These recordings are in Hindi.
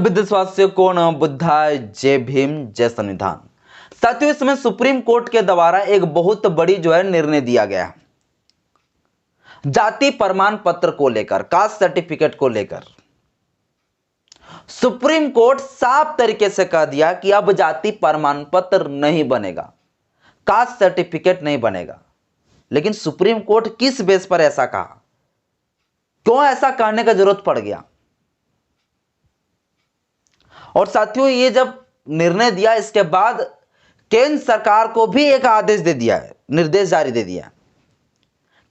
सभी देशवासियों को नमो बुद्धाय, जय भीम, जय संविधान। साथियों, इसमें सुप्रीम कोर्ट के द्वारा एक बहुत बड़ी निर्णय दिया गया है जाति प्रमाण पत्र को लेकर, कास्ट सर्टिफिकेट को लेकर। सुप्रीम कोर्ट साफ तरीके से कह दिया कि अब जाति प्रमाण पत्र नहीं बनेगा, कास्ट सर्टिफिकेट नहीं बनेगा। लेकिन सुप्रीम कोर्ट किस बेस पर ऐसा कहा, क्यों ऐसा कहने का जरूरत पड़ गया? और साथियों, ये जब निर्णय दिया, इसके बाद केंद्र सरकार को भी एक आदेश दे दिया है, निर्देश जारी दे दिया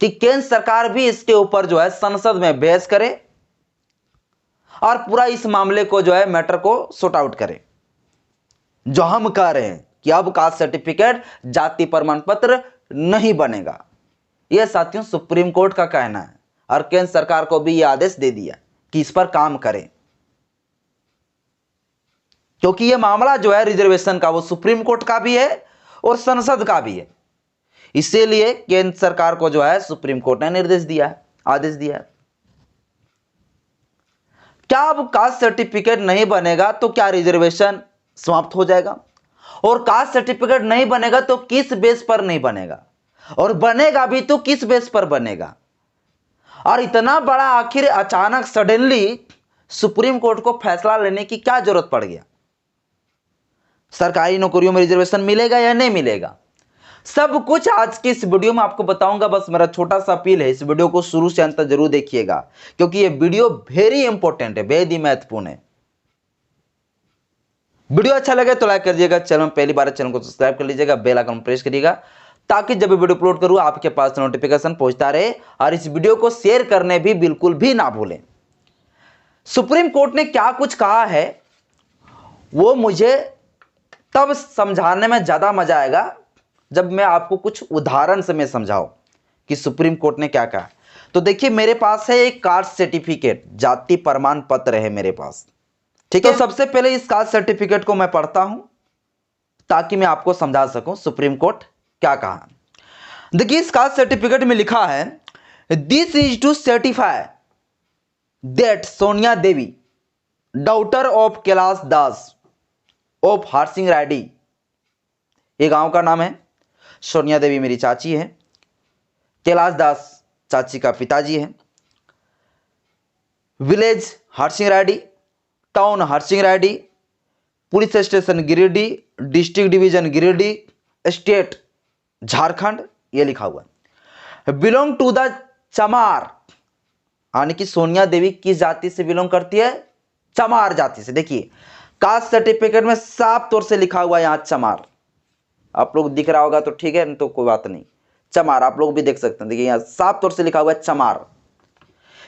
कि केंद्र सरकार भी इसके ऊपर संसद में बहस करे और पूरा इस मामले को मैटर को सॉर्ट आउट करे। जो हम कह रहे हैं कि अब कास्ट सर्टिफिकेट, जाति प्रमाण पत्र नहीं बनेगा, यह साथियों सुप्रीम कोर्ट का कहना है और केंद्र सरकार को भी यह आदेश दे दिया कि इस पर काम करें, क्योंकि यह मामला रिजर्वेशन का वो सुप्रीम कोर्ट का भी है और संसद का भी है। इसीलिए केंद्र सरकार को सुप्रीम कोर्ट ने निर्देश दिया है, आदेश दिया है। क्या अब कास्ट सर्टिफिकेट नहीं बनेगा तो क्या रिजर्वेशन समाप्त हो जाएगा? और कास्ट सर्टिफिकेट नहीं बनेगा तो किस बेस पर नहीं बनेगा, और बनेगा भी तो किस बेस पर बनेगा? और इतना बड़ा आखिर अचानक सडनली सुप्रीम कोर्ट को फैसला लेने की क्या जरूरत पड़ गया? सरकारी नौकरियों में रिजर्वेशन मिलेगा या नहीं मिलेगा, सब कुछ आज की इस वीडियो में आपको बताऊंगा। बस मेरा छोटा सा अपील है, इस वीडियो को शुरू से अंत तक जरूर देखिएगा, क्योंकि ये वीडियो वेरी इंपॉर्टेंट है, बेहद ही महत्वपूर्ण है। वीडियो अच्छा लगे तो लाइक कर दीजिएगा, चैनल में पहली बार चैनल को सब्सक्राइब कर लीजिएगा, बेल आइकन प्रेस करिएगा ताकि जब भी वीडियो अपलोड करूं आपके पास नोटिफिकेशन पहुंचता रहे। और इस वीडियो को शेयर करने भी बिल्कुल भी ना भूलें। सुप्रीम कोर्ट ने क्या कुछ कहा है वो मुझे तब समझाने में ज्यादा मजा आएगा जब मैं आपको कुछ उदाहरण से मैं समझाऊं कि सुप्रीम कोर्ट ने क्या कहा। तो देखिए, मेरे पास है एक कास्ट सर्टिफिकेट, जाति प्रमाण पत्र है मेरे पास, ठीक है। तो सबसे पहले इस कास्ट सर्टिफिकेट को मैं पढ़ता हूं ताकि मैं आपको समझा सकूं सुप्रीम कोर्ट क्या कहा। देखिए, इस कास्ट सर्टिफिकेट में लिखा है, this is to certify that Sonia Devi, daughter of Kailash Das of Harsingh Raidi, ये गांव का नाम है, सोनिया देवी मेरी चाची है, कैलाश दास चाची का पिताजी है, village Harsingh Raydi, town Harsingh Raydi, police station Giridih, district division Giridih, state Jharkhand, ये लिखा हुआ है। बिलोंग टू द चमार, यानी कि सोनिया देवी किस जाति से बिलोंग करती है? चमार जाति से। देखिए, कास्ट सर्टिफिकेट में साफ तौर से लिखा हुआ है यहां चमार, आप लोग दिख रहा होगा तो ठीक है, तो कोई बात नहीं, चमार आप लोग भी देख सकते हैं। देखिए, यहां साफ तौर से लिखा हुआ है चमार।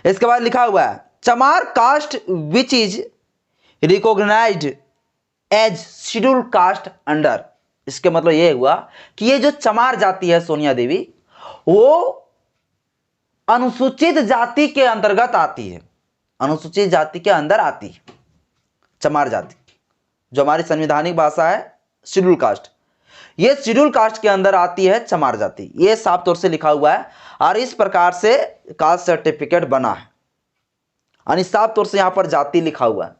इसके बाद लिखा हुआ है Chamar caste which is recognised as schedule caste under. इसके मतलब यह हुआ कि ये जो चमार जाति है सोनिया देवी, वो अनुसूचित जाति के अंतर्गत आती है, अनुसूचित जाति के अंदर आती है चमार जाति, जो हमारी संवैधानिक भाषा है शेड्यूल कास्ट, ये शेड्यूल कास्ट के अंदर आती है चमार जाति। ये साफ तौर से लिखा हुआ है और इस प्रकार से कास्ट सर्टिफिकेट बना है, यानी साफ तौर से यहां पर जाति लिखा हुआ है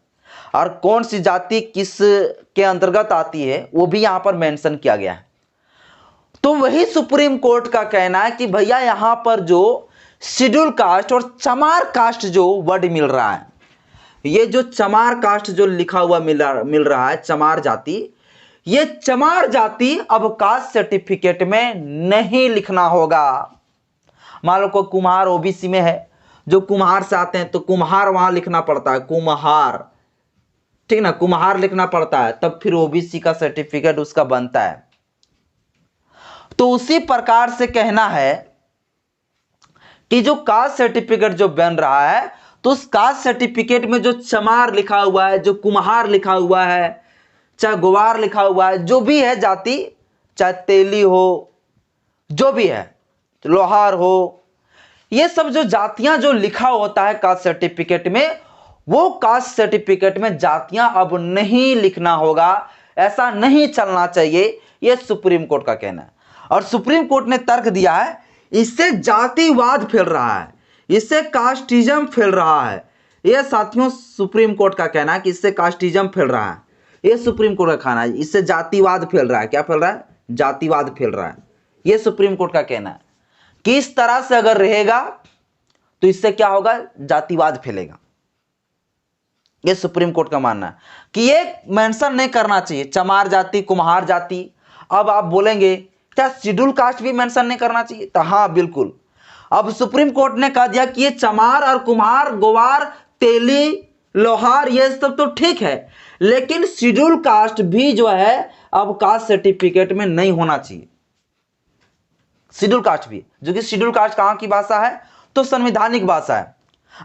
और कौन सी जाति किस के अंतर्गत आती है वो भी यहां पर मेंशन किया गया है। तो वही सुप्रीम कोर्ट का कहना है कि भैया यहां पर जो शेड्यूल कास्ट और चमार कास्ट जो वर्ड मिल रहा है, ये जो चमार कास्ट जो लिखा हुआ मिल रहा है, चमार जाति, ये चमार जाति अब कास्ट सर्टिफिकेट में नहीं लिखना होगा। मान लो कोई कुम्हार ओबीसी में है, जो कुम्हार से आते हैं तो कुम्हार वहां लिखना पड़ता है, कुम्हार, ठीक ना, कुम्हार लिखना पड़ता है, तब फिर ओबीसी का सर्टिफिकेट उसका बनता है। तो उसी प्रकार से कहना है कि जो कास्ट सर्टिफिकेट जो बन रहा है, तो उस कास्ट सर्टिफिकेट में जो चमार लिखा हुआ है, जो कुम्हार लिखा हुआ है, चाहे ग्वार लिखा हुआ है, जो भी है जाति, चाहे तेली हो, जो भी है, लोहार हो, ये सब जो जातियां जो लिखा होता है कास्ट सर्टिफिकेट में, वो कास्ट सर्टिफिकेट में जातियां अब नहीं लिखना होगा, ऐसा नहीं चलना चाहिए, यह सुप्रीम कोर्ट का कहना है। और सुप्रीम कोर्ट ने तर्क दिया है, इससे जातिवाद फैल रहा है, इससे कास्टिज्म फैल रहा है, ये साथियों सुप्रीम कोर्ट का कहना है कि इससे कास्टिज्म फैल रहा है। ये सुप्रीम कोर्ट का कहना है, इससे जातिवाद फैल रहा है। क्या फैल रहा है? जातिवाद फैल रहा है। ये सुप्रीम कोर्ट का कहना है कि इस तरह से अगर रहेगा तो इससे क्या होगा? जातिवाद फैलेगा। ये सुप्रीम कोर्ट का मानना है कि ये मेंशन नहीं करना चाहिए, चमार जाति, कुम्हार जाति। अब आप बोलेंगे क्या शेड्यूल कास्ट भी मेंशन नहीं करना चाहिए? तो हाँ बिल्कुल। अब सुप्रीम कोर्ट ने कह दिया कि ये चमार और कुम्हार, ग्वार, तेली, लोहार ये सब तो ठीक है, लेकिन शेड्यूल कास्ट भी जो है अब कास्ट सर्टिफिकेट में नहीं होना चाहिए। शेड्यूल कास्ट भी, जो कि शेड्यूल कास्ट कहां की भाषा है? तो संवैधानिक भाषा है।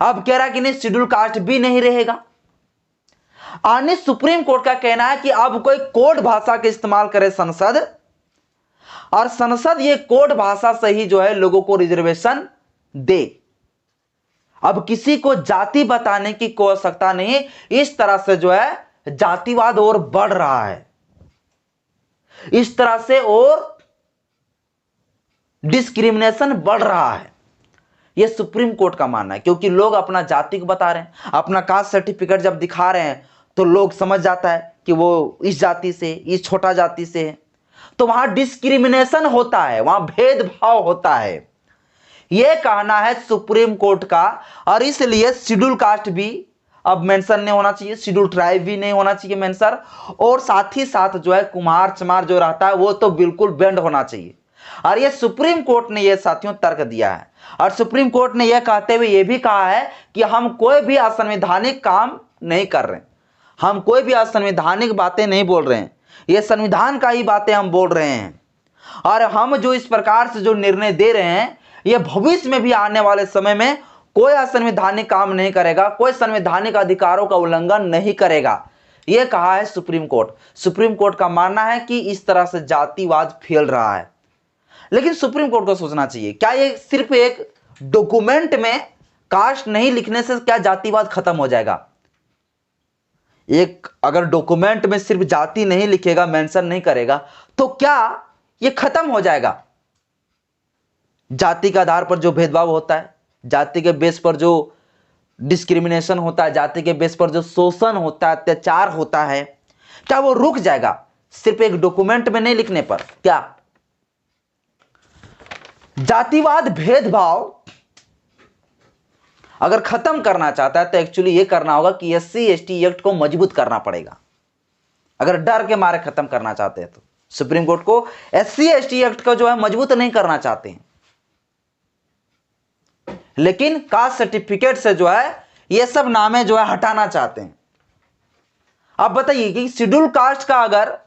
अब कह रहा कि नहीं शेड्यूल कास्ट भी नहीं रहेगा। आने सुप्रीम कोर्ट का कहना है कि अब कोई कोड भाषा का इस्तेमाल करे संसद, और संसद ये कोड भाषा से ही जो है लोगों को रिजर्वेशन दे। अब किसी को जाति बताने की कोई आवश्यकता नहीं। इस तरह से जो है जातिवाद और बढ़ रहा है, इस तरह से और डिस्क्रिमिनेशन बढ़ रहा है। यह सुप्रीम कोर्ट का मानना है, क्योंकि लोग अपना जाति को बता रहे हैं, अपना कास्ट सर्टिफिकेट जब दिखा रहे हैं तो लोग समझ जाता है कि वो इस जाति से, इस छोटा जाति से है, तो वहां डिस्क्रिमिनेशन होता है, वहां भेदभाव होता है। यह कहना है सुप्रीम कोर्ट का, और इसलिए शेड्यूल कास्ट भी अब मेंशन नहीं होना चाहिए, शेड्यूल ट्राइब भी नहीं होना चाहिए मेंशन, और साथ ही साथ जो है कुम्हार चमार जो रहता है वो तो बिल्कुल बैंड होना चाहिए। और ये सुप्रीम कोर्ट ने यह साथियों तर्क दिया है, और सुप्रीम कोर्ट ने यह कहते हुए यह भी कहा है कि हम कोई भी असंवैधानिक काम नहीं कर रहे, हम कोई भी असंवैधानिक बातें नहीं बोल रहे हैं, ये संविधान का ही बातें हम बोल रहे हैं। और हम जो इस प्रकार से जो निर्णय दे रहे हैं, ये भविष्य में भी आने वाले समय में कोई असंवैधानिक काम नहीं करेगा, कोई संवैधानिक अधिकारों का उल्लंघन नहीं करेगा, यह कहा है सुप्रीम कोर्ट। सुप्रीम कोर्ट का मानना है कि इस तरह से जातिवाद फैल रहा है। लेकिन सुप्रीम कोर्ट को सोचना चाहिए, क्या ये सिर्फ एक डॉक्यूमेंट में कास्ट नहीं लिखने से क्या जातिवाद खत्म हो जाएगा? एक अगर डॉक्यूमेंट में सिर्फ जाति नहीं लिखेगा, मेंशन नहीं करेगा, तो क्या ये खत्म हो जाएगा? जाति के आधार पर जो भेदभाव होता है, जाति के बेस पर जो डिस्क्रिमिनेशन होता है, जाति के बेस पर जो शोषण होता है, अत्याचार होता है, क्या वो रुक जाएगा सिर्फ एक डॉक्यूमेंट में नहीं लिखने पर? क्या जातिवाद भेदभाव अगर खत्म करना चाहता है तो एक्चुअली यह करना होगा कि एससी एसटी एक्ट को मजबूत करना पड़ेगा। अगर डर के मारे खत्म करना चाहते हैं तो सुप्रीम कोर्ट को एससी एसटी एक्ट को जो है मजबूत नहीं करना चाहते हैं, लेकिन कास्ट सर्टिफिकेट से जो है ये सब नामे जो है हटाना चाहते हैं। आप बताइए कि शेड्यूल कास्ट का अगर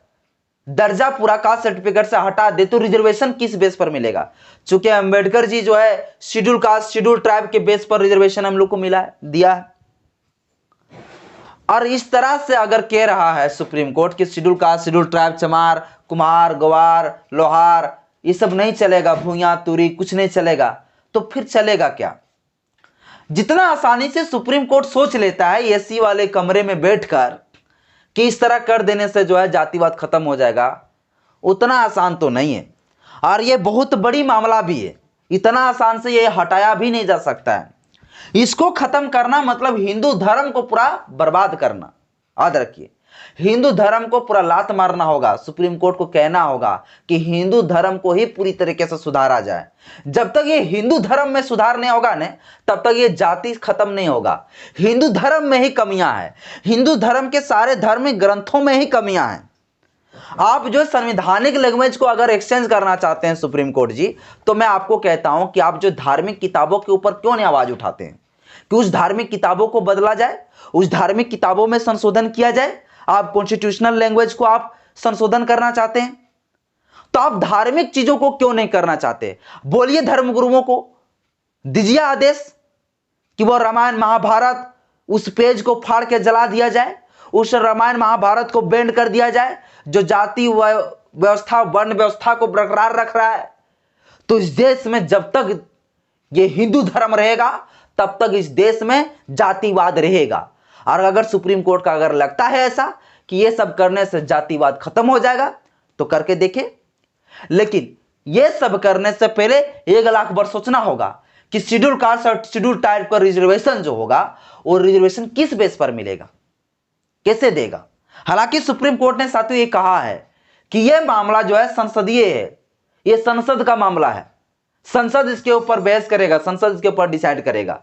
दर्जा पूरा कास्ट सर्टिफिकेट से हटा दे तो रिजर्वेशन किस बेस पर मिलेगा? चूंकि अंबेडकर जी जो है शेड्यूल कास्ट शेड्यूल ट्राइब के बेस पर रिजर्वेशन हम लोग को मिला है, दिया है। और इस तरह से अगर कह रहा है सुप्रीम कोर्ट कि शेड्यूल कास्ट शेड्यूल ट्राइब, चमार, कुम्हार, ग्वार, लोहार ये सब नहीं चलेगा, भूया तुरी कुछ नहीं चलेगा, तो फिर चलेगा क्या? जितना आसानी से सुप्रीम कोर्ट सोच लेता है एसी वाले कमरे में बैठकर कि इस तरह कर देने से जो है जातिवाद खत्म हो जाएगा, उतना आसान तो नहीं है। और ये बहुत बड़ी मामला भी है, इतना आसान से ये हटाया भी नहीं जा सकता है। इसको खत्म करना मतलब हिंदू धर्म को पूरा बर्बाद करना। याद रखिए, हिंदू धर्म को पूरा लात मारना होगा। सुप्रीम कोर्ट को कहना होगा कि हिंदू धर्म को ही पूरी तरीके से सुधारा जाए। जब तक ये हिंदू धर्म में सुधार नहीं होगा ना, तब तक ये जाति खत्म नहीं होगा। हिंदू धर्म में ही कमियां हैं, हिंदू धर्म के सारे धार्मिक ग्रंथों में ही कमियां हैं। आप जो संवैधानिक लैंग्वेज को अगर एक्सचेंज करना चाहते हैं सुप्रीम कोर्ट जी, तो मैं आपको कहता हूं कि आप जो धार्मिक किताबों के ऊपर क्यों नहीं आवाज उठाते हैं कि उस धार्मिक किताबों को बदला जाए, उस धार्मिक किताबों में संशोधन किया जाए। आप कॉन्स्टिट्यूशनल लैंग्वेज को आप संशोधन करना चाहते हैं, तो आप धार्मिक चीजों को क्यों नहीं करना चाहते? बोलिए धर्मगुरुओं को, दीजिए आदेश कि वो रामायण महाभारत उस पेज को फाड़ के जला दिया जाए, उस रामायण महाभारत को बैंड कर दिया जाए जो जाति व्यवस्था वर्ण व्यवस्था को बरकरार रख रहा है। तो इस देश में जब तक ये हिंदू धर्म रहेगा तब तक इस देश में जातिवाद रहेगा। और अगर सुप्रीम कोर्ट का अगर लगता है ऐसा कि ये सब करने से जातिवाद खत्म हो जाएगा तो करके देखे, लेकिन ये सब करने से पहले 1 लाख बार सोचना होगा कि शेड्यूल कास्ट और शेड्यूल ट्राइब का रिजर्वेशन जो होगा वो रिजर्वेशन किस बेस पर मिलेगा, कैसे देगा। हालांकि सुप्रीम कोर्ट ने साथियों ये कहा है कि यह मामला जो है संसदीय है, यह संसद का मामला है, संसद इसके ऊपर बहस करेगा, संसद इसके ऊपर डिसाइड करेगा।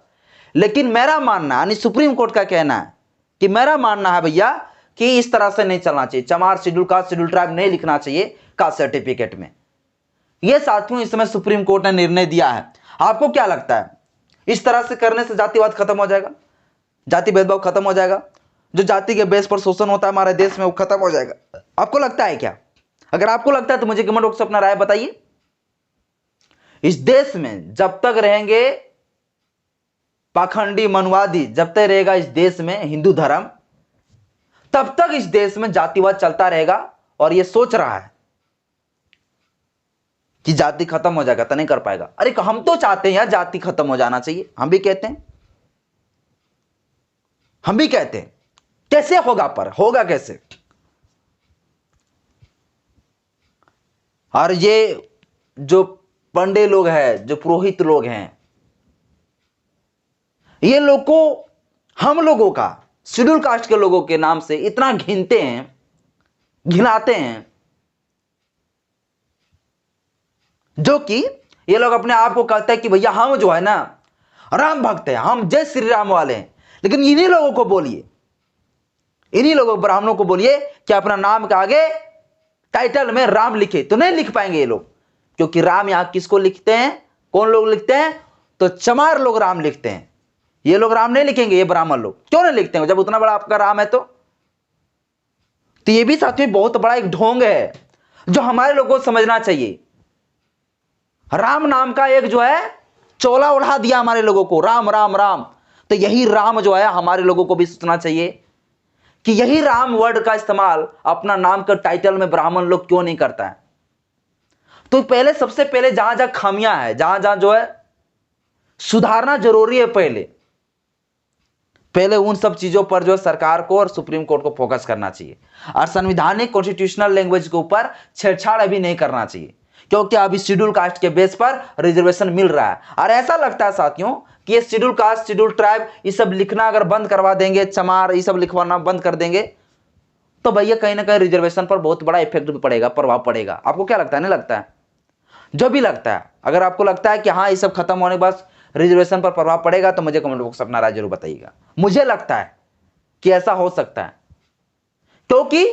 लेकिन मेरा मानना यानी सुप्रीम कोर्ट का कहना है कि मेरा मानना है भैया कि इस तरह से नहीं चलना चाहिए, चमार शेड्यूल कास्ट शेड्यूल ट्राइब नहीं लिखना चाहिए कास्ट सर्टिफिकेट में। यह साथियों इस समय सुप्रीम कोर्ट ने निर्णय दिया है। आपको क्या लगता है, इस तरह से करने से जातिवाद खत्म हो जाएगा, जाति भेदभाव खत्म हो जाएगा, जो जाति के बेस पर शोषण होता है हमारे देश में वो खत्म हो जाएगा? आपको लगता है क्या? अगर आपको लगता है तो मुझे कमेंट बॉक्स में अपना राय बताइए। इस देश में जब तक रहेंगे पाखंडी मनुवादी, जब तक रहेगा इस देश में हिंदू धर्म, तब तक इस देश में जातिवाद चलता रहेगा। और ये सोच रहा है कि जाति खत्म हो जाएगा तो नहीं कर पाएगा। अरे हम तो चाहते हैं यार जाति खत्म हो जाना चाहिए, हम भी कहते हैं, हम भी कहते हैं। कैसे होगा, पर होगा कैसे? और ये जो पंडे लोग हैं, जो पुरोहित लोग हैं, ये लोग को हम लोगों का, शेड्यूल कास्ट के लोगों के नाम से इतना घिनते हैं, घिनाते हैं, जो कि ये लोग अपने आप को कहते हैं कि भैया हम जो है ना राम भक्त हैं, हम जय श्री राम वाले हैं। लेकिन इन्हीं लोगों को बोलिए, इन्हीं लोगों ब्राह्मणों को बोलिए कि अपना नाम के आगे टाइटल में राम लिखे, तो नहीं लिख पाएंगे ये लोग। क्योंकि राम यहां किसको लिखते हैं, कौन लोग लिखते हैं? तो चमार लोग राम लिखते हैं। ये लोग राम नहीं लिखेंगे, ये ब्राह्मण लोग क्यों नहीं लिखते हैं जब उतना बड़ा आपका राम है? तो ये भी साथियों बहुत बड़ा एक ढोंग है जो हमारे लोगों को समझना चाहिए। राम नाम का एक जो है चोला उड़ा दिया हमारे लोगों को, राम राम राम। तो यही राम जो है हमारे लोगों को भी सोचना चाहिए कि यही राम वर्ड का इस्तेमाल अपना नाम के टाइटल में ब्राह्मण लोग क्यों नहीं करता है। तो पहले, सबसे पहले जहां जहां खामियां है, जहां जहां जो है सुधारना जरूरी है, पहले उन सब चीजों पर जो सरकार को और सुप्रीम कोर्ट को फोकस करना चाहिए। और संवैधानिक कॉन्स्टिट्यूशनल लैंग्वेज के ऊपर छेड़छाड़ अभी नहीं करना चाहिए, क्योंकि अभी शेड्यूल कास्ट के बेस पर रिजर्वेशन मिल रहा है। और ऐसा लगता है साथियों कि ये शेड्यूल कास्ट शेड्यूल ट्राइब ये सब लिखना अगर बंद करवा देंगे, चमार ये सब लिखवाना बंद कर देंगे, तो भैया कहीं ना कहीं रिजर्वेशन पर बहुत बड़ा इफेक्ट भी पड़ेगा, प्रभाव पड़ेगा। आपको क्या लगता है? नहीं लगता है? जो भी लगता है, अगर आपको लगता है कि हाँ ये सब खत्म होने के बाद रिजर्वेशन पर प्रभाव पड़ेगा, तो मुझे कमेंट बॉक्स में अपना राय जरूर बताइएगा। मुझे लगता है कि ऐसा हो सकता है, क्योंकि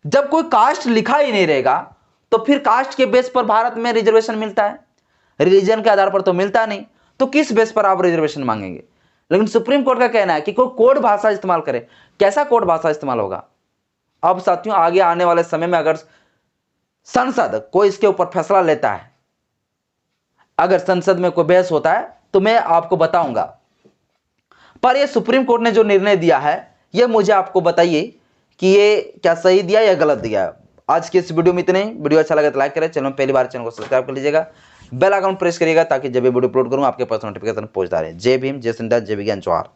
जब कोई कास्ट लिखा ही नहीं रहेगा तो फिर कास्ट के बेस पर भारत में रिजर्वेशन मिलता है, रिलीजन के आधार पर तो मिलता नहीं, तो किस बेस पर आप रिजर्वेशन मांगेंगे? लेकिन सुप्रीम कोर्ट का कहना है कि कोई कोड भाषा इस्तेमाल करे। कैसा कोड भाषा इस्तेमाल होगा? अब साथियों आगे आने वाले समय में अगर संसद कोई इसके ऊपर फैसला लेता है, अगर संसद में कोई बहस होता है, तो मैं आपको बताऊंगा। पर ये सुप्रीम कोर्ट ने जो निर्णय दिया है, ये मुझे आपको बताइए कि ये क्या सही दिया या गलत दिया। आज के इस वीडियो में इतने ही। वीडियो अच्छा लगे तो लाइक करें, चैनल में पहली बार चैनल को सब्सक्राइब कर लीजिएगा, बेल आइकन प्रेस करिएगा ताकि जब भी वीडियो अपलोड करूं आपके पास नोटिफिकेशन पहुंचता रहे। जय भीम, जय सिंध, जय विज्ञान, जोहार।